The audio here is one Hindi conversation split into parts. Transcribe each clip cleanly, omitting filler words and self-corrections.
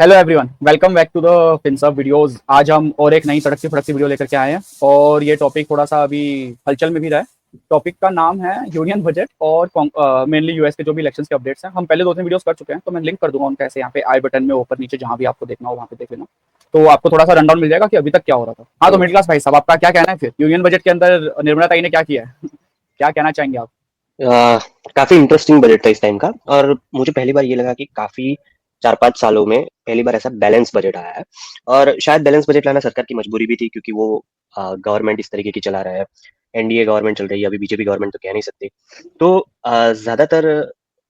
Hello everyone, welcome back to the Finsub videos. आज हम और एक नई तड़कती फड़कती वीडियो लेकर के आए हैं और ये टॉपिक थोड़ा सा अभी हलचल में भी रहा है। टॉपिक का नाम है यूनियन बजट और मेनली यूएस के जो भी इलेक्शंस के अपडेट्स हैं। हम पहले 2-3 वीडियोस कर चुके हैं, तो मैं लिंक कर दूंगा उनका, ऐसे यहाँ पे आई बटन में ऊपर नीचे जहाँ भी आपको देखना हो वहाँ पे देख लेना। तो आपको थोड़ा सा रन डाउन मिल जाएगा कि अभी तक क्या हो रहा था। हाँ, तो हुँ। मिडिल क्लास भाई साहब, आपका क्या कहना है फिर यूनियन बजट के अंदर निर्मला ताई ने क्या किया है? क्या कहना चाहेंगे आप? अ, काफ़ी इंटरेस्टिंग बजट था इस टाइम का और मुझे पहली बार ये लगा कि काफ़ी 4-5 सालों में पहली बार ऐसा बैलेंस बजट आया है और शायद बैलेंस बजट लाना सरकार की मजबूरी भी थी क्योंकि वो गवर्नमेंट इस तरीके की चला रहा है। एनडीए गवर्नमेंट चल रही है, अभी बीजेपी गवर्नमेंट तो कह नहीं सकते। तो ज़्यादातर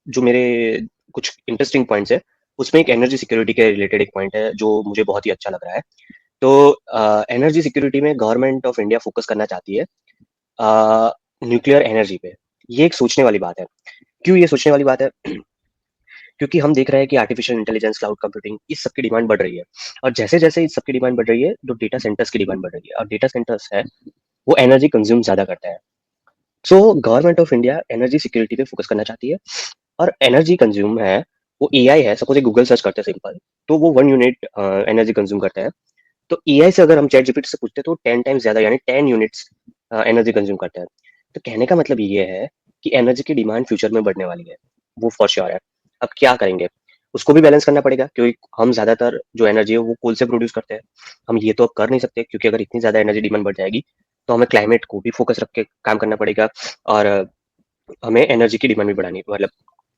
जो मेरे कुछ इंटरेस्टिंग पॉइंट्स हैं, उसमें एक एनर्जी सिक्योरिटी के रिलेटेड एक पॉइंट है जो मुझे बहुत ही अच्छा लग रहा है। तो एनर्जी सिक्योरिटी में गवर्नमेंट ऑफ इंडिया फोकस करना चाहती है न्यूक्लियर एनर्जी पे। ये एक सोचने वाली बात है। क्यों ये सोचने वाली बात है? क्योंकि हम देख रहे हैं कि आर्टिफिशियल इंटेलिजेंस, क्लाउड कंप्यूटिंग इस सब की डिमांड बढ़ रही है और जैसे-जैसे इस सब की डिमांड बढ़ रही है, तो डेटा सेंटर्स की डिमांड बढ़ रही है और डेटा सेंटर्स है, वो एनर्जी कंज्यूम ज़्यादा करता है। So government of India energy security पे फोकस करना चाहती है और एनर्जी कंज्यूम है, वो एआई है। सपोज़ एक गूगल सर्च करते हैं सिंपल, तो वो 1 यूनिट एनर्जी कंज्यूम करता है। तो एआई से अगर हम चैट जीपीटी से पूछते हैं तो 10 टाइम्स ज़्यादा यानी 10 यूनिट्स एनर्जी कंज्यूम करता है। तो कहने का मतलब ये है कि एनर्जी की डिमांड फ्यूचर में बढ़ने वाली है, वो फॉर श्योर है। अब क्या करेंगे? उसको भी बैलेंस करना पड़ेगा क्योंकि हम ज़्यादातर जो एनर्जी है वो कोल से प्रोड्यूस करते हैं। हम ये तो अब कर नहीं सकते क्योंकि अगर इतनी ज़्यादा एनर्जी डिमांड बढ़ जाएगी, तो हमें क्लाइमेट को भी फोकस रख के काम करना पड़ेगा और हमें एनर्जी की डिमांड भी बढ़ानी मतलब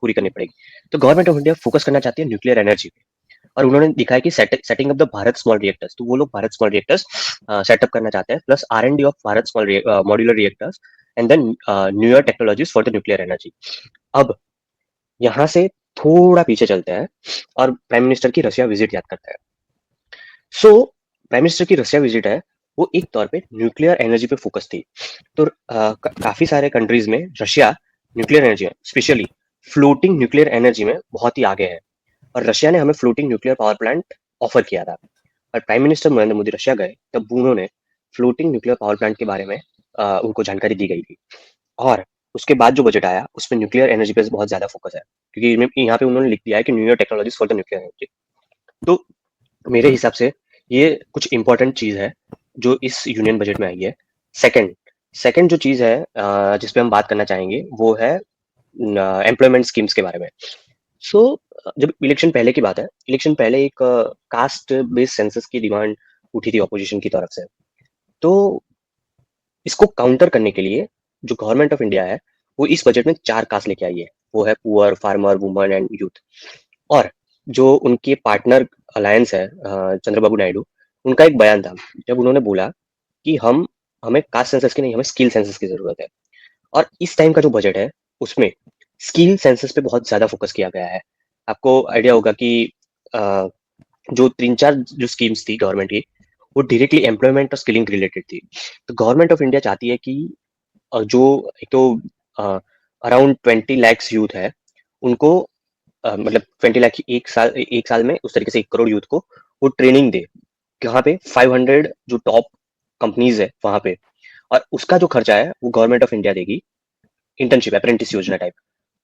पूरी करनी पड़ेगी। तो गवर्नमेंट ऑफ इंडिया फोकस करना चाहती है न्यूक्लियर एनर्जी पे। और उन्होंने दिखा है कि setting up the Bharat small reactors, तो वो लोग भारत स्मॉल रिएक्टर्स सेटअप करना चाहते हैं, plus R&D of Bharat small modular reactors and then newer technologies for the nuclear energy. अब यहाँ से थोड़ा पीछे चलते हैं और प्राइम मिनिस्टर की रशिया विजिट याद करते हैं। सो प्राइम मिनिस्टर की रशिया विजिट है, वो एक तौर पे न्यूक्लियर एनर्जी पे फोकस थी। तो काफी सारे कंट्रीज में Russia nuclear energy specially floating nuclear energy में बहुत ही आगे है और रशिया ने हमें floating nuclear power plant offer किया था। और prime minister Narendra Modi Russia गए तब उन्होंने फ्लोटिंग न्यूक्लियर पावर प्लांट के बारे में उनको जानकारी दी गई थी। और उसके बाद जो बजट आया उसमें न्यूक्लियर एनर्जी पे बहुत ज्यादा फोकस है क्योंकि यहाँ पे उन्होंने लिख दिया है कि nuclear technologies for the nuclear energy. तो मेरे हिसाब से ये कुछ इंपॉर्टेंट चीज है जो इस यूनियन बजट में आई है। सेकंड सेकंड जो चीज है जिस पे हम बात करना चाहेंगे वो है एम्प्लॉयमेंट स्कीम्स के बारे में। सो जब इलेक्शन पहले की बात है, इलेक्शन पहले एक कास्ट बेस्ड सेंसस की डिमांड उठी थी ऑपोजिशन की तरफ से। तो इसको काउंटर करने के लिए जो गवर्नमेंट ऑफ इंडिया है, वो इस बजट में 4 कास्ट लेके आई है। वो है poor, farmer, woman and youth. और जो उनके पार्टनर अलायंस है चंद्रबाबू नायडू, उनका एक बयान था जब उन्होंने बोला कि हमें कास्ट सेंसस की नहीं, हमें स्किल सेंसस की जरूरत है। और इस टाइम का जो बजट है उसमें स्किल सेंसस पे बहुत ज्यादा फोकस किया गया है। आपको आइडिया होगा कि अ, जो 3-4 जो स्कीम्स थी गवर्नमेंट की, वो डायरेक्टली एम्प्लॉयमेंट और स्किलिंग रिलेटेड थी। तो गवर्नमेंट ऑफ इंडिया चाहती है कि जो एक तो अराउंड 20 lakhs यूथ है, उनको मतलब 20 लाख एक साल में उस तरीके से 1 करोड़ यूथ को वो ट्रेनिंग दे। यहाँ पे 500 जो टॉप कंपनीज है वहां पे, और उसका जो खर्चा है वो गवर्नमेंट ऑफ इंडिया देगी। इंटर्नशिप अप्रेंटिस योजना टाइप।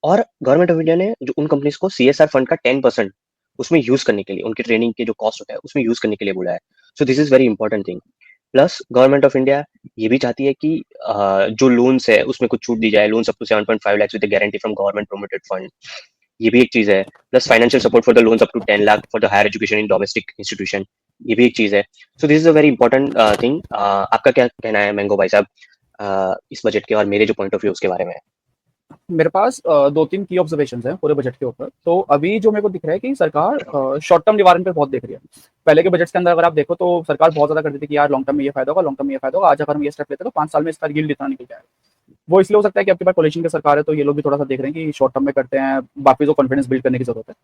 और गवर्नमेंट ऑफ इंडिया ने जो उन कंपनीज को सीएसआर फंड का 10% उसमें यूज करने के लिए, उनके ट्रेनिंग के जो कॉस्ट होता है उसमें यूज करने के लिए बोला है। So this is very important thing. Plus government of India ये भी चाहती है कि जो लोन्स है उसमें कुछ छूट दी जाए। Loans up to 7.5 lakhs with guarantee from government promoted fund, ये भी एक चीज है। Plus financial support for the loans up to 10 lakh for the higher education in domestic institution, ये भी एक चीज है। So this is a very important thing. आपका क्या कहना है मैंगो भाई साहब इस बजट के और मेरे जो पॉइंट ऑफ व्यू उसके बारे में है? मेरे पास 2-3 की ऑब्जर्वेशंस हैं पूरे बजट के ऊपर। तो अभी जो मेरे को दिख रहा है कि सरकार शॉर्ट टर्म निवारण पे बहुत देख रही है। पहले के बजट्स के अंदर अगर आप देखो तो सरकार बहुत ज़्यादा करती थी कि यार लॉन्ग टर्म में ये फायदा होगा, लॉन्ग टर्म में ये फायदा होगा, आज अगर हम ये स्टेप लेते हैं तो 5 साल में इसका यील्ड इतना निकल जाएगा। वो इसलिए हो सकता है कि आपके पास कोalition की सरकार है, तो ये लोग भी थोड़ा-सा देख रहे हैं कि शॉर्ट टर्म में करते हैं, बाकी जो कॉन्फिडेंस बिल्ड करने की ज़रूरत है।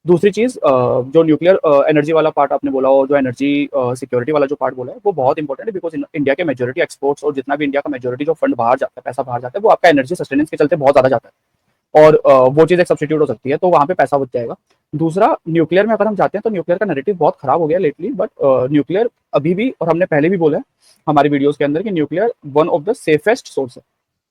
दूसरी चीज़, जो न्यूक्लियर एनर्जी वाला पार्ट आपने बोला, और जो एनर्जी सिक्योरिटी वाला जो पार्ट बोला है, वो बहुत इंपॉर्टेंट है बिकॉज़ इंडिया के मेजॉरिटी एक्सपोर्ट्स और जितना भी इंडिया का मेजॉरिटी जो फंड बाहर जाता है, पैसा बाहर जाता है, वो आपका एनर्जी सस्टेनेंस के चलते बहुत ज़्यादा जाता है। और वो चीज़ एक सब्स्टिट्यूट हो सकती है, तो वहाँ पे पैसा बच जाएगा। दूसरा, न्यूक्लियर में अगर हम जाते हैं तो न्यूक्लियर का नैरेटिव बहुत खराब हो गया लेटली, बट न्यूक्लियर अभी भी, और हमने पहले भी बोला है हमारी वीडियोस के अंदर, कि nuclear one of the safest source है।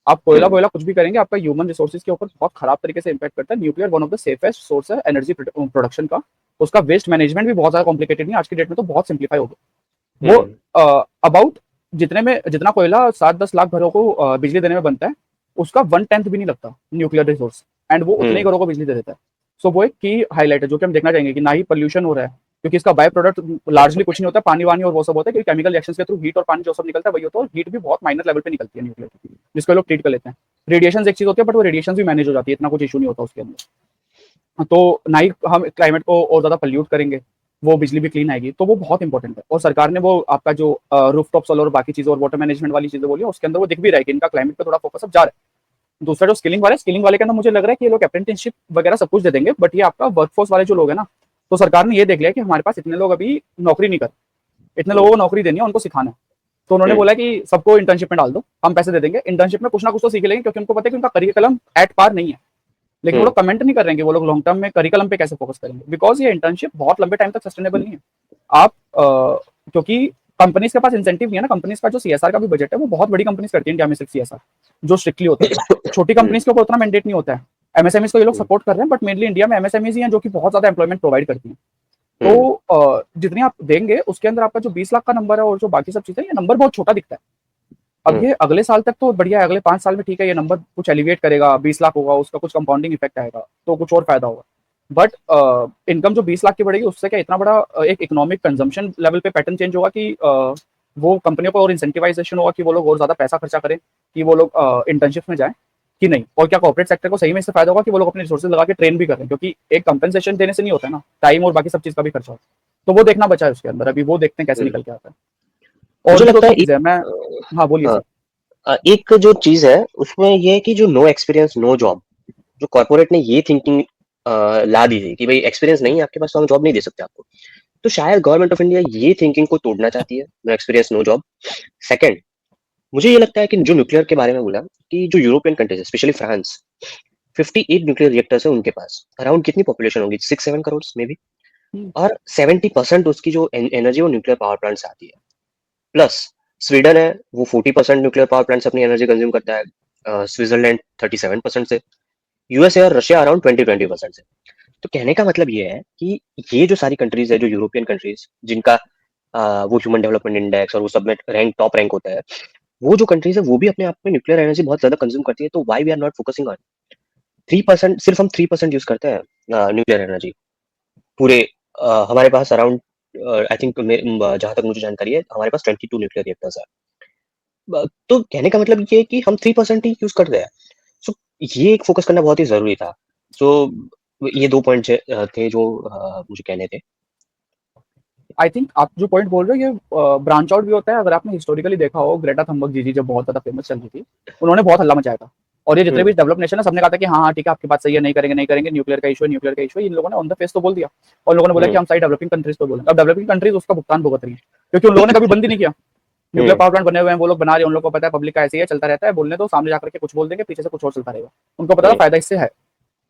आप कोयला हम्म। वोयला कुछ भी करेंगे, आपका ह्यूमन रिसोर्सेज के ऊपर बहुत खराब तरीके से इम्पैक्ट करता है। Nuclear one of the safest source है एनर्जी प्रोडक्शन का। उसका वेस्ट मैनेजमेंट भी बहुत ज़्यादा कॉम्प्लिकेटेड नहीं है, आज की डेट में तो बहुत सिंप्लीफाई हो गया। वो अबाउट जितना कोयला 7-10 लाख घरों को बिजली देने में बनता है, उसका 1/10 भी नहीं लगता न्यूक्लियर रिसोर्स, एंड वो उतने ही घरों को बिजली दे देता है। सो वो एक की हाईलाइट है जो कि हम देखना चाहेंगे कि ना ही पोल्यूशन हो रहा है, क्योंकि इसका बाय प्रोडक्ट लार्जली कुछ नहीं होता है, पानी वानी और वो सब होता है, क्योंकि केमिकल रिएक्शंस के थ्रू हीट और पानी जो सब निकलता है वही होता है, और हीट भी बहुत माइनर लेवल पे निकलती है न्यूक्लियर की, जिसको लोग ट्रीट कर लेते हैं। रेडिएशन एक चीज होती है, बट वो रेडिएशन भी मैनेज हो जाती है, इतना कुछ इशू नहीं होता उसके अंदर। तो ना ही हम क्लाइमेट को और ज्यादा पल्यूट करेंगे, वो बिजली भी क्लीन आएगी, तो वो बहुत इंपॉर्टेंट है। और सरकार ने वो आपका जो रूफ टॉप सोलर और बाकी चीजें और वाटर मैनेजमेंट वाली चीजें बोली है, उसके अंदर वो दिख भी रहा है कि इनका क्लाइमेट पे थोड़ा फोकस अब जा रहा है। दूसरा जो स्किलिंग वाले के अंदर मुझे लग रहा है कि ये लोग अप्रेंटिसशिप वगैरह सब कुछ दे देंगे, बट ये आपका वर्कफोर्स वाले जो लोग हैं ना, तो सरकार ने ये देख लिया कि हमारे पास इतने लोग अभी नौकरी नहीं कर, इतने लोगों को नौकरी देनी है, उनको सिखाना है। तो उन्होंने बोला कि सबको इंटर्नशिप में डाल दो, हम पैसे दे देंगे, इंटर्नशिप में कुछ ना कुछ तो सीख लेंगे, क्योंकि उनको पता है कि उनका करिकुलम एट पार नहीं है। लेकिन वो लोग कमेंट नहीं कर रहे हैं कि वो लोग लॉन्ग टर्म में करिकुलम पे कैसे फोकस करेंगे, बिकॉज ये इंटर्नशिप बहुत लंबे टाइम तक सस्टेनेबल नहीं है। आप क्योंकि कंपनीज के पास इंसेंटिव नहीं है ना, कंपनीज का जो सीएसआर का भी बजट है वो बहुत बड़ी कंपनीज करती है इंडिया में सिर्फ सीएसआर, जो स्ट्रिक्टली होता है। छोटी कंपनीज के ऊपर उतना मैंडेट नहीं होता है। एमएसएमईज को ये लोग सपोर्ट कर रहे हैं, बट मेनली इंडिया में एमएसएमईज ही हैं जो कि बहुत ज्यादा एम्प्लॉयमेंट प्रोवाइड करती हैं। तो जितनी आप देंगे उसके अंदर आपका जो 20 लाख का नंबर है और जो बाकी सब चीजें, ये नंबर बहुत छोटा दिखता है। अब ये अगले साल तक तो बढ़िया है, अगले 5 साल में ठीक है, ये नंबर कुछ एलिवेट करेगा, 20 लाख होगा, उसका कुछ कंपाउंडिंग इफेक्ट आएगा, तो कुछ और फायदा होगा। बट इनकम जो 20 लाख की बढ़ेगी, उससे क्या इतना बड़ा एक इकोनॉमिक कंजम्पशन लेवल पे पैटर्न चेंज होगा कि वो कंपनियों को और इंसेंटिवाइजेशन होगा कि वो लोग और ज्यादा पैसा खर्चा करें, कि वो लोग इंटर्नशिप में जाएं कि नहीं। और क्या कॉर्पोरेट सेक्टर को सही में इससे फायदा होगा कि वो लोग अपने रिसोर्सेज लगा के ट्रेन भी करें, क्योंकि एक कंपनसेशन देने से नहीं होता है ना, टाइम और बाकी सब चीज का भी खर्चा होता है। तो वो देखना बचा है उसके अंदर, अभी वो देखते हैं कैसे निकल के आता है। और मुझे भी दो लगता है तीन चीजें हैं, मैं हाँ बोलिए हाँ, सर। एक जो चीज है उसमें ये है कि जो नो एक्सपीरियंस नो जॉब, जो कॉर्पोरेट ने ये थिंकिंग ला दी थी कि भाई एक्सपीरियंस नहीं है आपके पास तो हम जॉब नहीं दे सकते आपको, तो शायद गवर्नमेंट ऑफ इंडिया ये थिंकिंग को तोड़ना चाहती है, no experience no job. Second, मुझे ये लगता है कि जो न्यूक्लियर के बारे में बोला कि जो European countries specially France, 58 nuclear reactors है उनके पास, अराउंड कितनी पॉपुलेशन होगी, 6-7 करोड़ में भी, हम्म, और 70% उसकी जो एनर्जी वो न्यूक्लियर पावर प्लांट से आती है। प्लस स्वीडन है, वो 40% न्यूक्लियर पावर प्लांट से अपनी एनर्जी कंज्यूम करता है, स्विट्जरलैंड 37% से, यूएसए और रशिया अराउंड 20-20% से। तो कहने का मतलब ये है कि ये जो सारी कंट्रीज है, जो यूरोपियन कंट्रीज जिनका वो ह्यूमन डेवलपमेंट इंडेक्स और वो सब में टॉप रैंक होता है, वो जो कंट्रीज है वो भी अपने आप में न्यूक्लियर एनर्जी बहुत ज्यादा कंज्यूम करती है। तो why we are not focusing on 3%, सिर्फ हम 3% यूज करते हैं न्यूक्लियर एनर्जी पूरे। हमारे पास अराउंड, आई थिंक जहां तक मुझे जानकारी है, हमारे पास 22 न्यूक्लियर रिएक्टर्स है। तो कहने का मतलब ये है कि हम 3% ही यूज कर रहे हैं। सो ये एक फोकस करना बहुत ही जरूरी था। सो ये 2 पॉइंट थे जो मुझे कहने थे। आई थिंक आप जो पॉइंट बोल रहे हो ये ब्रांच आउट भी होता है। अगर आपने हिस्टोरिकली देखा हो, ग्रेटा थंबर्ग जी जब बहुत ज्यादा फेमस चल रही थी, उन्होंने बहुत हल्ला मचाया था। और ये जितने हम्म भी डेवलप नेशन है, सबने कहा था कि हाँ हाँ ठीक है, आपकी बात सही है, नहीं करेंगे नहीं करेंगे, न्यूक्लियर का इशू है, न्यूक्लियर का इशू है। इन लोगों ने ऑन द फेस तो बोल दिया, और लोगों ने बोला कि हम्म हम सारी डेवलपिंग कंट्रीज को बोलेंगे। अब डेवलपिंग कंट्रीज उसका भुगतान भुगत रही है, क्योंकि उन लोगों ने कभी बंद ही नहीं किया। न्यूक्लियर हम्म पावर प्लांट बने हुए हैं, वो लोग बना रहे हैं, उन लोगों को पता है पब्लिक का ऐसे ही है, चलता रहता है, बोलने दो, सामने जाकर के कुछ बोल देंगे, पीछे से कुछ और चलता रहेगा। उनको पता था हम्म फायदा इससे है।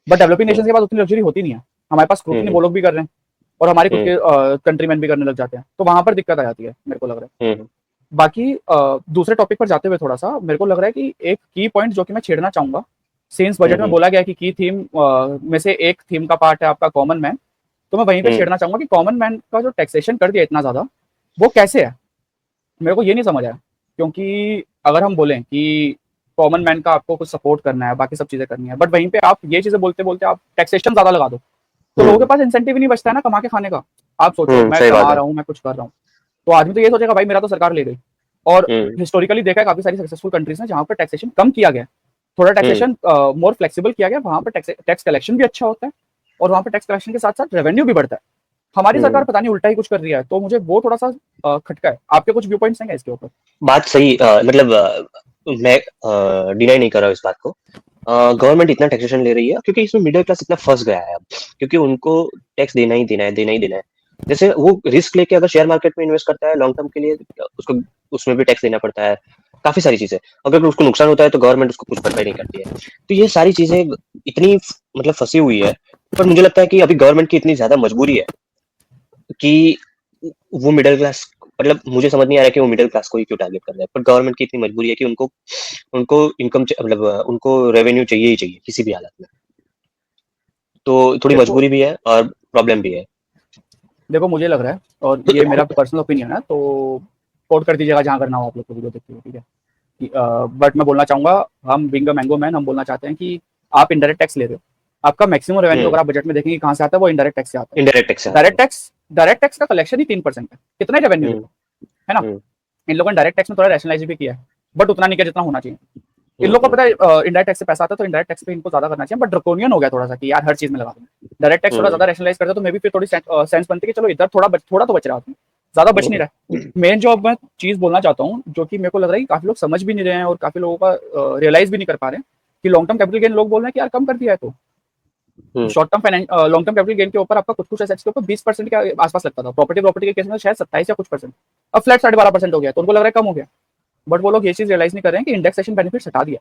बट डेवलपिंग हम्म नेशन के पास उतनी लग्जरी होती नहीं है। हमारे पास स्क्रूटनी हम्म वो लोग भी कर रहे हैं, और हमारे खुद हम्म के कंट्रीमैन भी करने लग जाते हैं, तो वहां पर दिक्कत आ जाती है, मेरे को लग रहा है। हम्म बाकी दूसरे टॉपिक पर जाते हुए थोड़ा सा मेरे को लग रहा है कि एक की पॉइंट जो कि मैं छेड़ना चाहूंगा, सिंस बजट में हम्म बोला गया है कि की थीम में से एक थीम का पार्ट है आपका कॉमन मैन, तो मैं वहीं पे हम्म छेड़ना चाहूंगा कि कॉमन मैन का जो टैक्सेशन कर दिया इतना ज्यादा, वो कैसे है, मेरे को ये नहीं समझ आया। क्योंकि अगर हम बोलें कि कॉमन मैन का आपको कुछ सपोर्ट करना है, बाकी सब चीजें करनी है, बट वहीं पे आप ये चीजें बोलते बोलते आप टैक्सेशन ज्यादा लगा दो, तो लोगों के पास इंसेंटिव ही नहीं बचता है ना कमा के खाने का। आप सोचो, मैं सही बात कमा है। रहा हूँ, मैं कुछ कर रहा हूँ, तो आदमी तो ये सोचेगा भाई मेरा तो सरकार ले गई। और हम्म हिस्टोरिकली देखा है काफी सारी सक्सेसफुल कंट्रीज में जहां पर टैक्सेशन कम किया गया, थोड़ा हम्म टैक्सेशन मोर फ्लेक्सिबल किया गया, वहां पर टैक्स कलेक्शन भी अच्छा होता है, और वहां पर टैक्स कलेक्शन के साथ साथ रेवेन्यू भी बढ़ता है। हमारी सरकार हम्म पता नहीं उल्टा ही कुछ कर रही है, तो मुझे वो थोड़ा सा खटका है। आपके कुछ व्यू पॉइंट्स हैं इसके ऊपर? बात सही, मतलब मैं डिनाई नहीं कर रहा हूँ इस बात को। गवर्नमेंट इतना टैक्सेशन ले रही है क्योंकि इसमें मिडिल क्लास इतना फंस गया है अब, क्योंकि उनको टैक्स देना ही देना है, देना ही देना है। जैसे वो रिस्क लेके अगर शेयर मार्केट में इन्वेस्ट करता है लॉन्ग टर्म के लिए, उसको उसमें भी टैक्स देना पड़ता है। काफी सारी चीजें, अगर उसको नुकसान होता है तो गवर्नमेंट उसको कुछ भरपाई नहीं करती है। तो ये सारी चीजें इतनी मतलब फंसी हुई है। पर मुझे लगता है कि अभी गवर्नमेंट की इतनी ज्यादा मजबूरी है कि वो मिडिल क्लास, मतलब मुझे समझ नहीं आ रहा कि वो मिडिल क्लास को ही क्यों टारगेट कर रहा है, पर गवर्नमेंट की इतनी मजबूरी है कि उनको उनको इनकम मतलब उनको रेवेन्यू चाहिए ही चाहिए किसी भी हालत में। तो थोड़ी मेरे को मजबूरी भी है और प्रॉब्लम भी है। देखो मुझे लग रहा है, और ये मेरा पर्सनल ओपिनियन है, तो कोट कर दीजिएगा जहाँ करना हो आप लोग को वीडियो देखते हुए, ठीक है? बट मैं बोलना चाहूंगा, हम बीइंग अ मैंगो मैन हम बोलना चाहते हैं कि आप इनडायरेक्ट टैक्स ले रहे हो। आपका मैक्सिमम रेवेन्यू अगर आप बजट में देखेंगे कहाँ से आता है, वो इनडायरेक्ट टैक्स से आता है। इनडायरेक्ट टैक्स से आता है। डायरेक्ट टैक्स का कलेक्शन ही 3% है, कितना रेवेन्यू हम्म। देखो, है ना? हम्म। इन लोगों ने डायरेक्ट टैक्स में थोड़ा रैशनलाइज भी किया है, बट उतना नहीं किया जितना होना चाहिए। इन लोग को हम्म। पता है इंडायरेक्ट टैक्स से पैसा आता है, तो इंडायरेक्ट टैक्स पे इनको ज्यादा करना चाहिए, बट ड्रकोनियन हो गया थोड़ा सा कि यार हर चीज में लगा देंगे। डायरेक्ट टैक्स थोड़ा हम्म। ज्यादा रैशनलाइज करते तो मे भी फिर थोड़ी सेंस बनती है कि चलो इधर थोड़ा तो बच रहा है, ज्यादा बच नहीं रहा है। मेन जो अब मैं चीज बोलना चाहता हूँ, जो कि मेरे को लग रहा है कि काफी लोग समझ भी नहीं रहे हैं और काफी लोगों का रियलाइज भी नहीं कर पा रहे हैं, कि लॉन्ग टर्म कैपिटल गेन लोग बोल रहे हैं कि यार कम कर दिया है, तो हम्म। Short term long term capital gain के ऊपर आपका कुछ कुछ एसेट्स के ऊपर 20% के आसपास लगता था, प्रॉपर्टी के केस में शायद 27 या कुछ परसेंट, अब फ्लैट 12.5% हो गया, तो उनको लग रहा है कम हो गया। बट वो लोग ये चीज रियलाइज नहीं कर रहे हैं कि इंडेक्सेशन बेनिफिट हटा दिया।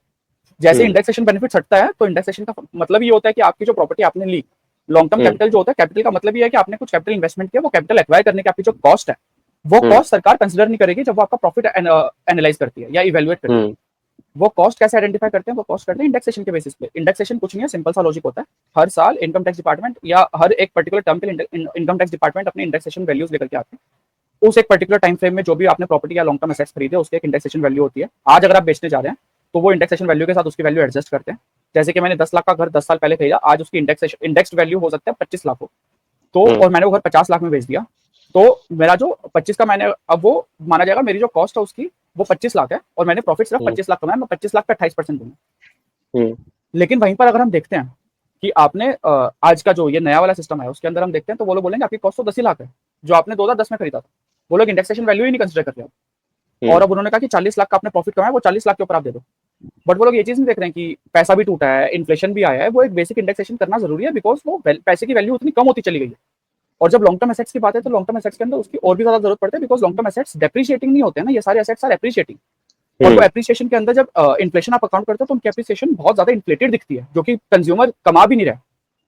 जैसे हम्म। इंडेक्सेशन बेनिफिट हटता है, तो इंडेक्सेशन का मतलब ये होता है कि आपकी जो प्रॉपर्टी आपने ली, लॉन्ग टर्म हम्म। कैपिटल जो होता है, कैपिटल का मतलब ये है कि आपने कुछ कैपिटल इन्वेस्टमेंट किया, वो कैपिटल एक्वायर करने की आपकी जो कॉस्ट है, वो हम्म। कॉस्ट सरकार कंसिडर नहीं करेगी जब वो आपका प्रॉफिट एनालाइज करती है या इवेल्युएट करती है। हम्म। वो कॉस्ट कैसे आइडेंटिफाई करते हैं? वो कॉस्ट करते हैं इंडेक्सेशन के बेसिस पे। इंडेक्सेशन कुछ नहीं है, सिंपल सा लॉजिक होता है, हर साल इनकम टैक्स डिपार्टमेंट या हर एक पर्टिकुलर टर्म के लिए इनकम टैक्स डिपार्टमेंट अपने इंडेक्सेशन वैल्यूज लेकर के आते हैं। उस एक पर्टिकुलर टाइम फ्रेम में जो भी आपने प्रॉपर्टी या लॉन्ग टर्म एसेट्स खरीदे, उसकी एक इंडेक्सेशन वैल्यू होती है। आज अगर आप बेचने जा रहे हैं, तो वो इंडेक्सेशन वैल्यू के साथ उसकी वैल्यू एडजस्ट करते हैं। जैसे कि मैंने 10 लाख का घर 10 साल पहले खरीदा, आज उसकी इंडेक्स्ड वैल्यू हो सकता है 25 लाख हो, तो हम्म। और मैंने वो घर 50 लाख में बेच दिया, तो मेरा जो 25 का मैंने, अब वो माना जाएगा मेरी जो कॉस्ट है उसकी, वो 25 लाख है, और मैंने प्रॉफिट सिर्फ हम्म। 25 लाख कमाया, मैं 25 लाख पे 28% दूंगा। हम्म। लेकिन वहीं पर अगर हम देखते हैं कि आपने आज का जो ये नया वाला सिस्टम है, उसके अंदर हम देखते हैं, तो वो लोग बोलेंगे आपकी कॉस्ट तो 10 ही लाख है, जो आपने 2010 में खरीदा था। वो लोग इंडेक्सेशन वैल्यू ही नहीं कंसिडर कर रहे हैं। और हम्म। अब उन्होंने कहा कि 40 लाख का आपने प्रॉफिट कमाया, वो 40 लाख के ऊपर आप दे दो। बट वो लोग ये चीज नहीं देख रहे हैं कि पैसा भी टूटा है, इन्फ्लेशन भी आया है, वो एक बेसिक इंडेक्सेशन करना जरूरी है, बिकॉज वो पैसे की वैल्यू उतनी कम होती चली गई है। और जब लॉन्ग टर्म एसेट्स की बात है, तो लॉन्ग टर्म एसेट्स के अंदर उसकी और भी ज्यादा जरूरत पड़ती है, because long term assets depreciating नहीं होते हैं ना, ये सारे एसेट्स आर एप्रिशिएटिंग। और वो हम्म। एप्रिसिएशन के अंदर जब इन्फ्लेशन आप अकाउंट करते हो, तो उनकी एप्रिसिएशन बहुत ज्यादा इन्फ्लेटेड दिखती है, जो कि कंज्यूमर कमा भी नहीं रहा है।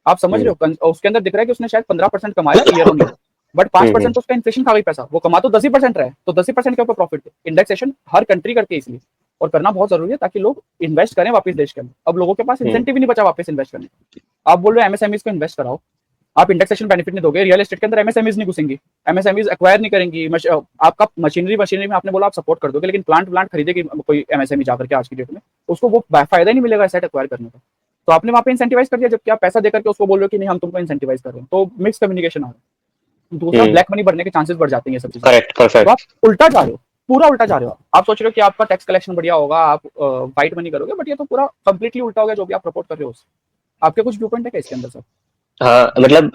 आप समझ रहे हो, उसके अंदर दिख रहा है कि उसने शायद 15% कमाया ईयर ऑन ईयर, बट पांच हम्म। परसेंट तो उसका इन्फ्लेशन खा गई पैसा, वो कमा तो 10% रहा है, तो 10% के ऊपर प्रॉफिट थे। इंडेक्सेशन हर कंट्री करती है इसलिए, और करना बहुत जरूरी है, ताकि लोग इन्वेस्ट करें वापस देश के अंदर। अब लोगों के पास हम्म। इंसेंटिव ही नहीं बचा वापस इन्वेस्ट करने। आप बोल रहे हो एमएसएमईज को इन्वेस्ट कराओ, आप इंडेक्सेशन बेनिफिट नहीं दोगे, रियल एस्टेट के अंदर एमएसएमईज नहीं घुसेंगी, एमएसएमईज एक्वायर नहीं करेंगी, आपका मशीनरी में आपने बोला आप सपोर्ट कर दोगे, लेकिन प्लांट खरीदेगी कोई एमएसएमई जाकर के आज की डेट में, उसको वो फायदा ही नहीं मिलेगा एसेट एक्वायर करने का। तो आपने वहां पे इंसेंटिवाइज कर दिया, जबकि आप पैसा देकर के उसको बोल रहे हो कि नहीं हम तुमको इंसेंटिवाइज कर रहे हैं, तो मिक्स कम्युनिकेशन आ रहा है। दूसरा, हम्म। ब्लैक मनी बढ़ने के चांसेस बढ़ जाते हैं ये सब चीजें। करेक्ट, तो आप परफेक्ट। उल्टा जा रहे हो, पूरा उल्टा जा रहे हो। आप सोच रहे हो कि आपका टैक्स कलेक्शन बढ़िया होगा, आप व्हाइट मनी करोगे, बट ये तो पूरा कंप्लीटली उल्टा हो गया जो भी आप प्रपोज कर रहे हो। आपके कुछ व्यू पॉइंट है क्या इसके अंदर सर? हाँ, मतलब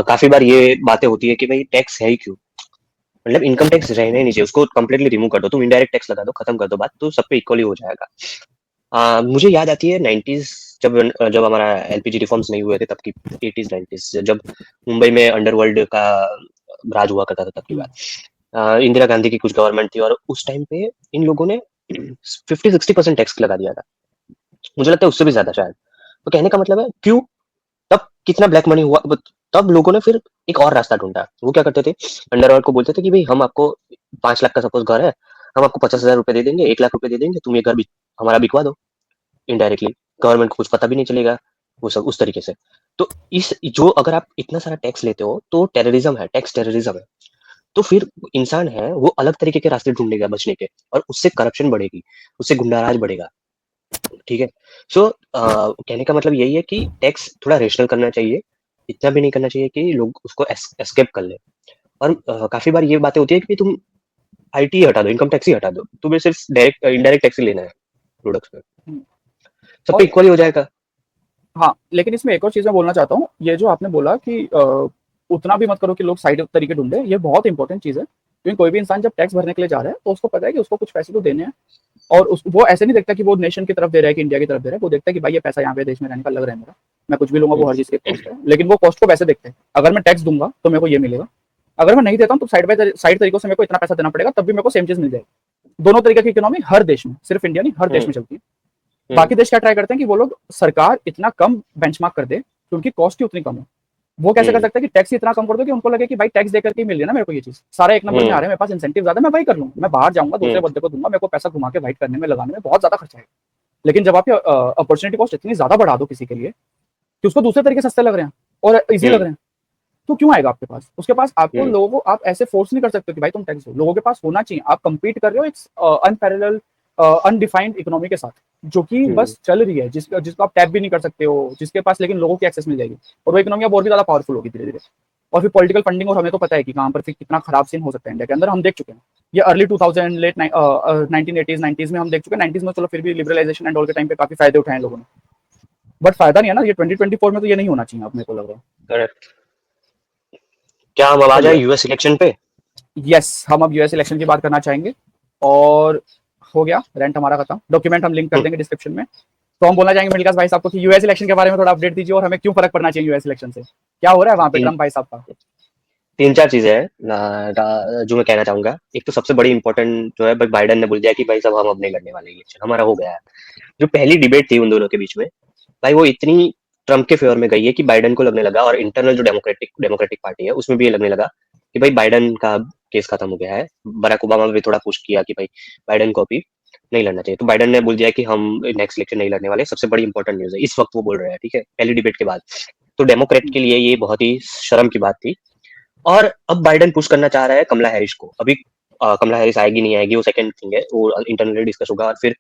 काफी बार ये बातें होती है कि भाई टैक्स है ही क्यों? मतलब इनकम टैक्स रहना ही नहीं चाहिए, उसको कंप्लीटली रिमूव कर दो, तुम इनडायरेक्ट टैक्स लगा दो, खत्म कर दो बात, तो सब पे इक्वली हो जाएगा। मुझे याद आती है 90s, जब जब हमारा एलपीजी रिफॉर्म्स नहीं हुए थे तब की, 80s 90s, जब मुंबई में अंडरवर्ल्ड का राज हुआ करता था तब की बात। इंदिरा गांधी की कुछ गवर्नमेंट थी, और उस टाइम पे इन लोगों ने 50-60% टैक्स लगा दिया था, मुझे लगता है उससे भी ज्यादा शायद। तो कहने का मतलब है क्यों? तब कितना ब्लैक मनी हुआ, तब लोगों ने फिर एक और रास्ता ढूंढा। वो क्या करते थे, अंडरवर्ल्ड को बोलते थे कि भाई हम आपको 5 लाख का सपोज घर है, हम आपको 50,000 रुपए दे देंगे, 1 लाख रुपए दे देंगे, तुम ये घर भी हमारा बिकवा दो इनडायरेक्टली, गवर्नमेंट को कुछ पता भी नहीं चलेगा, वो सब उस तरीके से। तो इस जो अगर आप इतना सारा टैक्स लेते हो तो टेररिज्म है, टैक्स टेररिज्म है। तो फिर इंसान है वो अलग तरीके के रास्ते ढूंढेगा बचने के, और उससे करप्शन बढ़ेगी, उससे गुंडाराज बढ़ेगा। ठीक है। सो कहने का मतलब यही है कि टैक्स थोड़ा रेशनल करना चाहिए, इतना भी नहीं करना चाहिए कि लोग उसको एस्केप कर ले। और काफी बार ये बातें होती है कि तुम आईटी हटा दो, इनकम टैक्स ही हटा दो, तुम्हें सिर्फ डायरेक्ट इनडायरेक्ट टैक्स ही लेना है प्रोडक्ट्स पे, सब पे और इक्वली हो जाएगा। हाँ, लेकिन इसमें एक और चीज मैं बोलना चाहता हूँ, ये जो आपने बोला कि उतना भी मत करो कि लोग साइड तरीके ढूंढे, ये बहुत इंपॉर्टेंट चीज है, क्योंकि कोई भी इंसान जब टैक्स भरने के लिए जा रहा है, तो उसको पता है कि उसको कुछ पैसे तो देने हैं। और वो ऐसे नहीं देखता कि वो नेशन की तरफ दे रहा है कि इंडिया की तरफ दे रहा है, वो देखता है कि भाई ये पैसा यहाँ पे देश में रहने का लग रहा है मेरा, मैं कुछ भी लूंगा वो हर चीज की कॉस्ट है, लेकिन वो कॉस्ट को वैसे देखते हैं, अगर मैं टैक्स दूंगा तो मेरे को ये मिलेगा, अगर मैं नहीं देता हूँ तो साइड बाय साइड तरीकों से मेरे को इतना पैसा देना पड़ेगा, तब भी मेरे को सेम चीज मिल जाएगी। दोनों तरीके की इकोनॉमी हर देश में, सिर्फ इंडिया नहीं, हर देश में चलती है। बाकी देश क्या ट्राई करते हैं कि वो लोग सरकार इतना कम बेंचमार्क कर दे कि उनकी कॉस्ट ही उतनी कम हो। वो कैसे कर सकते हैं कि टैक्स इतना कम कर दो कि उनको लगे कि भाई टैक्स देकर के मिल रही है ना मेरे को ये चीज, सारा एक नंबर में आ रहा है, मेरे पास इंसेंटिव ज्यादा, मैं वही कर लूँ, मैं बाहर जाऊंगा दूसरे बंदे को दूंगा, मेरे को पैसा घुमा के वाइट करने में लगाने में बहुत ज्यादा खर्चा है। लेकिन जब आप अपॉर्चुनिटी कॉस्ट इतनी ज्यादा बढ़ा दो किसी के लिए कि उसको दूसरे तरीके सस्ते लग रहे हैं और इजी लग रहे हैं, तो क्यों आएगा आपके पास? उसके पास आपको हम्म लोगों को आप ऐसे फोर्स नहीं कर सकते हो कि भाई तुम टैक्स दो। लोगों के पास होना चाहिए। आप कम्पीट कर रहे हो एक अनपैरेलल अनडिफाइंड इकोनॉमी के साथ, जो कि हम्म बस चल रही है, जिसको आप टैप भी नहीं कर सकते हो, जिसके पास लेकिन लोगों की एक्सेस मिल जाएगी, और वो इकोनॉमी अब और भी ज्यादा पावरफुल होगी धीरे धीरे। और फिर पॉलिटिकल फंडिंग, और हमें तो पता है कि कहाँ पर फिर कितना खराब सीन हो सकता है इंडिया के अंदर, हम देख चुके हैं। ये अर्ली 2000 लेट 1980s 90s में हम देख चुके हैं। 90s में चलो फिर भी लिबरलाइजेशन एंड ऑल के टाइम पे काफी फायदे उठाए हैं लोगों ने, बट फायदा नहीं है ना। ये 2024 में तो ये नहीं होना चाहिए, अब मेरे को लग रहा है। करेक्ट। क्या हम अब आ तो जाए ये, यूएस इलेक्शन पे? यस, हम अब यूएस इलेक्शन की बात करना चाहेंगे। और हो गया रेंट हमारा खत्म। डॉक्यूमेंट हम लिंक कर हम्म, देंगे डिस्क्रिप्शन में। तो हम बोलना चाहेंगे मिलकास भाई साहब को कि यूएस इलेक्शन के बारे में थोड़ा अपडेट दीजिए, और हमें क्यों फर्क पड़ना चाहिए यूएस इलेक्शन से, क्या हो रहा है वहां पे तीन ट्रम्प भाई साहब का। तीन चार चीजें हैं जो मैं कहना चाहूंगा। एक तो सबसे बड़ी इंपॉर्टेंट जो है, भाई बाइडन ने बोल दिया कि भाई साहब हम अब नहीं लड़ने वाले इलेक्शन, हमारा हो गया है। जो पहली डिबेट थी उन दोनों के बीच में, भाई वो इतनी ट्रम्प के फेवर में गई है कि बाइडन को लगने लगा, और इंटरनल जो डेमोक्रेटिक पार्टी है उसमें भी ये लगने लगा कि भाई बाइडन का केस खत्म हो गया है। बराक ओबामा ने भी थोड़ा पुश किया कि भाई बाइडन को अभी नहीं लड़ना चाहिए, तो बाइडन ने बोल दिया कि हम नेक्स्ट इलेक्शन नहीं लड़ने वाले। सबसे बड़ी इंपॉर्टेंट न्यूज है इस वक्त वो बोल रहे हैं, ठीक है, पहली डिबेट के बाद। तो डेमोक्रेट के लिए ये बहुत ही शर्म की बात थी। और अब बाइडन पुश करना चाह रहा है कमला हैरिस को। अभी कमला हैरिस आएगी नहीं आएगी वो सेकंड थिंग है, वो इंटरनली डिस्कस होगा, और फिर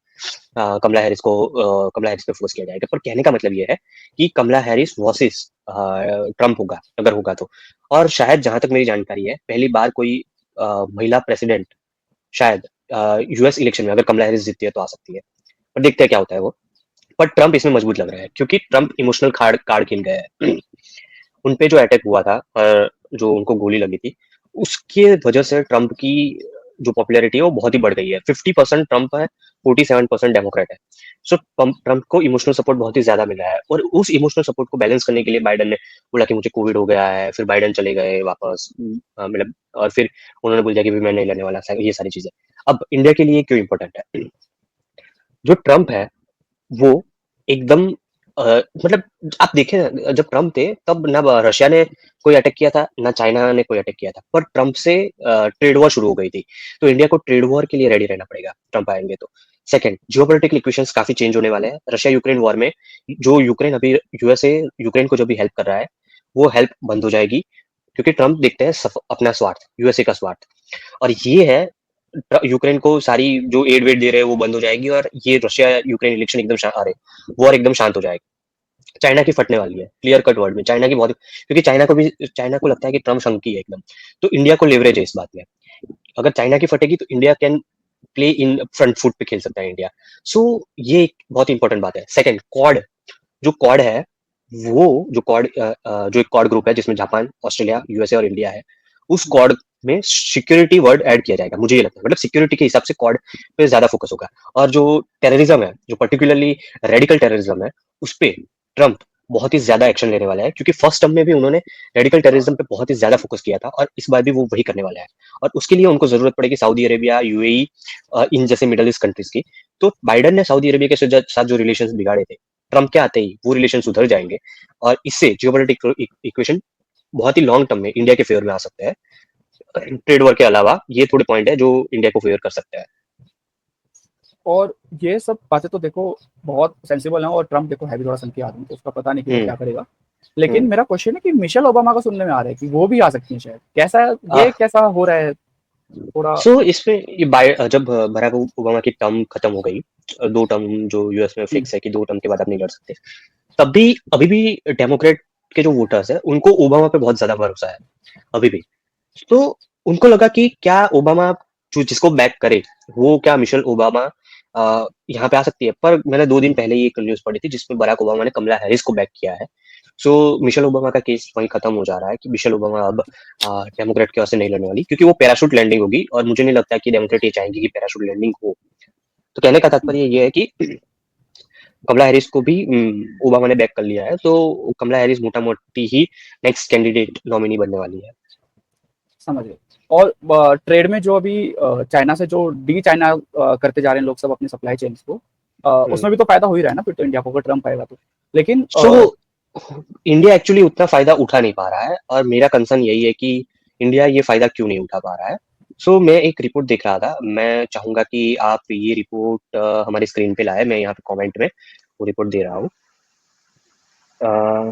कमला हैरिस पे फोर्स किया जाएगा। पर कहने का मतलब ये है कि कमला हैरिस वर्सेस ट्रम्प होगा, अगर होगा तो। और शायद जहां तक मेरी जानकारी है, पहली बार कोई महिला प्रेसिडेंट शायद यूएस इलेक्शन में, अगर कमला हैरिस जीतती है तो आ सकती है। पर देखते हैं क्या होता है वो। पर ट्रम्प इसमें मजबूत लग रहा है, क्योंकि ट्रम्प इमोशनल कार्ड कार्ड खेल गया है। उनपे जो अटैक हुआ था, जो उनको गोली लगी थी, उसके वजह से ट्रम्प की जो पॉपुलैरिटी है वो बहुत ही बढ़ गई है। 50% ट्रम्प है, 47% डेमोक्रेट है। सो ट्रम्प को इमोशनल सपोर्ट बहुत ही ज्यादा मिल रहा है, और उस इमोशनल सपोर्ट को बैलेंस करने के लिए बाइडन ने बोला कि मुझे कोविड हो गया है, फिर बाइडन चले गए वापस, मतलब, और फिर उन्होंने बोल दिया कि भी मैं नहीं लेने वाला, ये सारी चीजें। अब इंडिया के लिए क्यों इंपॉर्टेंट है? जो ट्रम्प है वो एकदम अ, मतलब, आप देखें जब ट्रम्प थे तब ना रशिया ने कोई अटैक किया था, ना चाइना ने कोई अटैक किया था, पर ट्रम्प से ट्रेड वॉर शुरू हो गई थी। तो इंडिया को ट्रेड वॉर के लिए रेडी रहना पड़ेगा ट्रम्प आएंगे तो। सेकंड, जियोपॉलिटिकल इक्वेशंस काफी चेंज होने वाले हैं रशिया यूक्रेन वॉर में। जो यूक्रेन अभी, यूएसए यूक्रेन को जो भी हेल्प कर रहा है, वो हेल्प बंद हो जाएगी, क्योंकि ट्रम्प देखते हैं अपना स्वार्थ, यूएसए का स्वार्थ। और ये है, यूक्रेन को सारी जो एड वेड दे रहे हैं वो बंद हो जाएगी, और ये रशिया यूक्रेन इलेक्शन एकदम अरे वॉर एकदम शांत हो जाएगी। चाइना की फटने वाली है, क्लियर कट वर्ड में चाइना की बहुत, क्योंकि चाइना को लगता है कि ट्रम्प शंकी है एकदम। तो इंडिया को लेवरेज है इस बात में। अगर चाइना की फटेगी तो India can play in front foot पे खेल सकता है इंडिया। सो ये एक बहुत इंपॉर्टेंट बात है। सेकंड, क्वाड, जो क्वाड है, वो जो क्वाड जो एक क्वाड ग्रुप है जिसमें जापान, ऑस्ट्रेलिया, यूएसए और इंडिया है, उस क्वाड में सिक्योरिटी वर्ड ऐड किया जाएगा, मुझे ये लगता है। मतलब सिक्योरिटी के हिसाब से क्वाड पे ज्यादा फोकस होगा। और जो टेररिज्म है, जो पर्टिकुलरली रेडिकल टेररिज्म है, उस पे ट्रम्प बहुत ही ज्यादा एक्शन लेने वाला है, क्योंकि फर्स्ट टर्म में भी उन्होंने रेडिकल टेररिज्म पे बहुत ही ज्यादा फोकस किया था, और इस बार भी वो वही करने वाला है। और उसके लिए उनको जरूरत पड़ेगी सऊदी अरेबिया, यूएई, इन जैसे मिडल ईस्ट कंट्रीज की। तो बाइडन ने सऊदी अरेबिया के साथ जो रिलेशन बिगाड़े थे, ट्रम्प के आते ही वो रिलेशन सुधर जाएंगे, और इससे जियोपॉलिटिकल इक्वेशन बहुत ही लॉन्ग टर्म में इंडिया के फेवर में आ सकता है। ट्रेड वॉर के अलावा ये थोड़े पॉइंट है जो इंडिया को फेवर कर सकता है। और ये सब बातें तो देखो बहुत सेंसिबल है, और ट्रम्प देखो है भी थोड़ा संकी आदमी, तो उसका पता नहीं कि वो हम्म क्या करेगा। लेकिन हम्म मेरा क्वेश्चन है कि मिशेल ओबामा का सुनने में आ रहा है कि वो भी आ सकती है शायद, कैसा, ये आ, कैसा हो रहा है थोड़ा। सो इसमें जब बराक ओबामा की टर्म खत्म हो गई, दो टर्म जो यूएस में फिक्स है कि दो टर्म के बाद आप नहीं लड़ सकते, तब भी अभी भी डेमोक्रेट के जो वोटर्स है उनको ओबामा पे बहुत ज्यादा भरोसा है अभी भी। तो उनको लगा कि क्या ओबामा, जो जिसको बैक करे, वो क्या मिशेल ओबामा यहाँ पे आ सकती है। पर मैंने 2 दिन पहले ही एक न्यूज पढ़ी थी जिसमें बराक ओबामा ने कमला हैरिस को बैक किया है। सो मिशेल ओबामा का केस वहीं खत्म हो जा रहा है कि मिशेल ओबामा अब डेमोक्रेट की ओर से नहीं लड़ने वाली, क्योंकि वो पैराशूट लैंडिंग होगी, और मुझे नहीं लगता कि डेमोक्रेट ये चाहेंगे कि पैराशूट लैंडिंग हो। तो कहने का तात्पर्य ये है कि कमला हैरिस को भी ओबामा ने बैक कर लिया है, तो कमला हैरिस मोटा मोटी ही नेक्स्ट कैंडिडेट नॉमिनी बनने वाली है। समझ गए। और ट्रेड में जो अभी चाइना से जो डी चाइना करते जा रहे हैं लोग सब अपने सप्लाई चेन्स को, हम्म उसमें भी तो फायदा हो ही रहा है ना फिर तो इंडिया को, अगर ट्रम्प आएगा तो। लेकिन सो इंडिया एक्चुअली उतना फायदा उठा नहीं पा रहा है, और मेरा कंसर्न यही है कि इंडिया ये फायदा क्यों नहीं उठा पा रहा है। मैं एक रिपोर्ट देख रहा था, मैं चाहूंगा कि आप ये रिपोर्ट हमारी स्क्रीन पे लाए, मैं यहाँ पे कमेंट में वो रिपोर्ट दे रहा हूँ।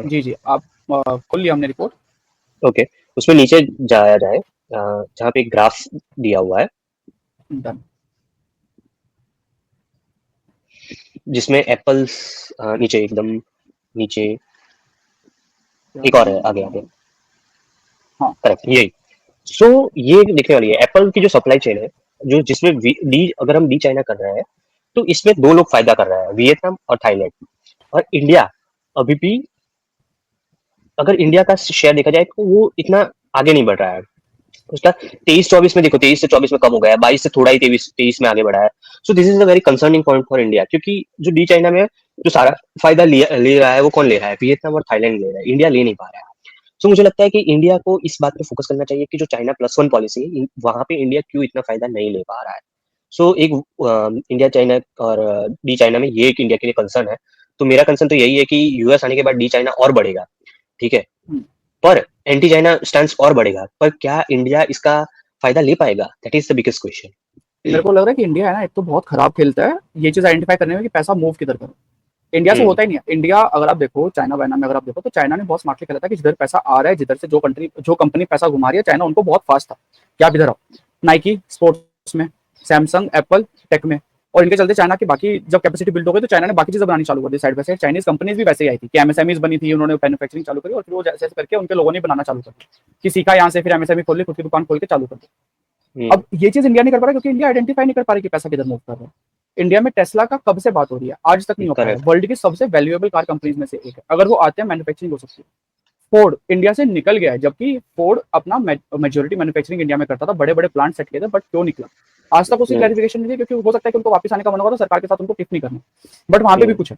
जी जी, आप खोल लिया हमने रिपोर्ट। ओके, उसमें नीचे जाया जाए, जहाँ पे एक ग्राफ दिया हुआ है डन। जिसमें एप्पल्स, नीचे एकदम नीचे क्या एक और है, आगे आगे, हाँ करेक्ट, यही। सो ये देखने वाली है एप्पल की जो सप्लाई चेन है, जो जिसमें डी, अगर हम डी चाइना कर रहे हैं तो इसमें दो लोग फायदा कर रहे हैं, वियतनाम और थाईलैंड। और इंडिया अभी भी, अगर इंडिया का शेयर देखा जाए तो वो इतना आगे नहीं बढ़ रहा है उसका। 23-24 में देखो, 23 से 24 में कम हो गया है, 22 से थोड़ा ही 23-23 में आगे बढ़ा है। So this is a very concerning point for India, क्योंकि जो डी चाइना में जो सारा फायदा ले रहा है वो कौन ले रहा है, वियतनाम और थाईलैंड ले रहा है, इंडिया ले नहीं पा रहा है। सो मुझे लगता है कि इंडिया को इस बात पे फोकस करना चाहिए कि जो चाइना +1 पॉलिसी है, वहां पे इंडिया क्यों इतना फायदा नहीं ले पा रहा है। सो एक इंडिया चाइना और डी चाइना में ये एक इंडिया के लिए कंसर्न है। तो मेरा कंसर्न तो यही है कि यूएस आने के बाद डी चाइना और बढ़ेगा, ठीक है, पर एंटी चाइना स्टैंड और बढ़ेगा, पर क्या इंडिया इसका फायदा ले पाएगा, that is the biggest question. मेरे को लग रहा है कि इंडिया है ना, एक तो बहुत खराब खेलता है ये चीज आइडेंटिफाई करने में कि पैसा मूव किधर करो। इंडिया से हम्म। होता ही नहीं है। इंडिया अगर आप देखो, चाइना वाइना में अगर आप देखो तो चाइना ने बहुत स्मार्टली खेला था कि जिधर पैसा आ रहा है, जिधर से जो कंपनी पैसा घुमा रही है, चाइना उनको बहुत फास्ट था कि आप इधर आओ। नाइकी स्पोर्ट्स में, सैमसंग, एप्पल टेक में। और इनके चलते चाइना की बाकी जब कैपेसिटी बिल्ड हो गई तो चाइना ने बाकी चीजें बनानी चालू कर दी side by side. Chinese companies भी वैसे ही आई थी कि एमएसएमईज बनी थी, उन्होंने मैन्युफैक्चरिंग चालू करी और फिर वो जैसे जैसे करके उनके लोगों ने बनाना चालू कर दिया कि सीखा यहाँ से, फिर एमएसएमई खोल ली, खुद की दुकान खोल के चालू कर दी। अब ये चीज इंडिया नहीं कर पा रहा क्योंकि इंडिया आइडेंटिफाई नहीं कर पा रही कि पैसा किधर मूव कर रहा है। इंडिया में टेस्ला का कब से बात हो रही है, आज तक नहीं हो पाया है। करेक्ट। वर्ल्ड की सबसे वैल्यूएबल कार कंपनीज में से एक है। अगर वो आते हैं मैन्युफैक्चरिंग हो सकती है। फोर्ड इंडिया से निकल गया है, जबकि फोर्ड अपना मेजोरिटी मैन्युफैक्चरिंग इंडिया में करता था, बड़े बड़े प्लांट सेट किए थे, बट क्यों निकला आज तक उसकी क्लैरिफिकेशन नहीं है, क्योंकि हो सकता है कि उनको वापस आने का मन होगा तो सरकार के साथ उनको टिफ नहीं करना, बट वहां पे भी कुछ है।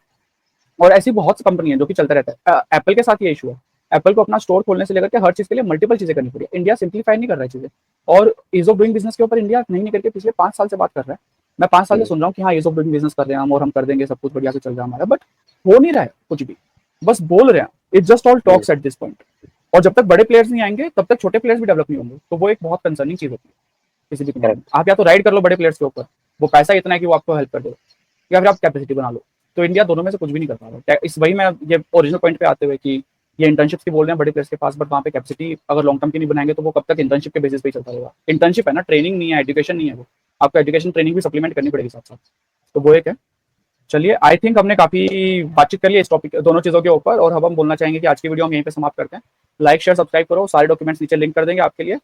और ऐसी बहुत सी कंपनी है जो कि चलता रहता है। एप्पल के साथ ये इशू है। एप्पल को अपना स्टोर खोलने से लेकर के हर चीज के लिए मल्टीपल चीजें करनी पड़ी है। इंडिया सिंप्लीफाई नहीं कर रहा है चीजें। और ईज ऑफ डूइंग बिजनेस के ऊपर इंडिया नहीं करके पिछले 5 साल से बात कर रहा है। मैं 5 साल से सुन रहा हूँ कि हाँ ईज ऑफ डूइंग बिजनेस कर रहे हैं हम, और हम कर देंगे, सब कुछ बढ़िया से चल रहा है हमारा, बट हो नहीं रहा है कुछ भी। बस बोल रहे हैं, it's just all talks at this point. और जब तक बड़े प्लेयर्स नहीं आएंगे तब तक छोटे प्लेयर्स भी डेवलप नहीं होंगे, तो वो एक बहुत कंसर्निंग चीज होती है किसी भी कंपनी में। करेक्ट। आप या तो राइड कर लो बड़े प्लेयर्स के ऊपर, वो पैसा इतना है कि वो आपको हेल्प कर देगा, या फिर आप कैपेसिटी बना लो। तो इंडिया दोनों में से कुछ भी नहीं कर पा रहा। इस वही मैं ये ओरिजिनल पॉइंट पे आते हुए कि ये इंटर्नशिप की बोल रहे हैं बड़े प्लेयर्स के पास, बट वहाँ पे कैपेसिटी अगर लॉन्ग टर्म की नहीं बनाएंगे तो वो कब तक इंटर्नशिप के बेसिस पे ही चलता रहेगा। इंटर्नशिप है ना, ट्रेनिंग नहीं है, एजुकेशन नहीं है वो। आपको एजुकेशन ट्रेनिंग भी सप्लीमेंट करनी पड़ेगी साथ साथ। तो वो एक है। चलिए, आई थिंक हमने काफी बातचीत कर ली इस टॉपिक, दोनों चीजों के ऊपर, और अब हम बोलना चाहेंगे कि आज की वीडियो हम यहीं पे समाप्त करते हैं। लाइक शेयर सब्सक्राइब करो, सारे डॉक्यूमेंट्स नीचे लिंक कर देंगे आपके लिए।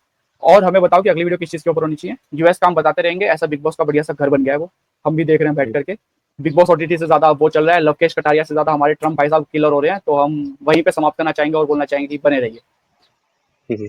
और हमें बताओ कि अगली वीडियो किस चीज के ऊपर होनी चाहिए। यूएस का हम बताते रहेंगे, ऐसा बिग बॉस का बढ़िया सा घर बन गया है वो, हम भी देख रहे हैं बैठ करके। बिग बॉस ओटीटी से ज्यादा वो चल रहा है, लवकेश कटारिया से ज्यादा हमारे ट्रम्प भाई साहब किलर हो रहे हैं, तो हम वहीं पे समाप्त करना चाहेंगे और बोलना चाहेंगे कि बने रहिए।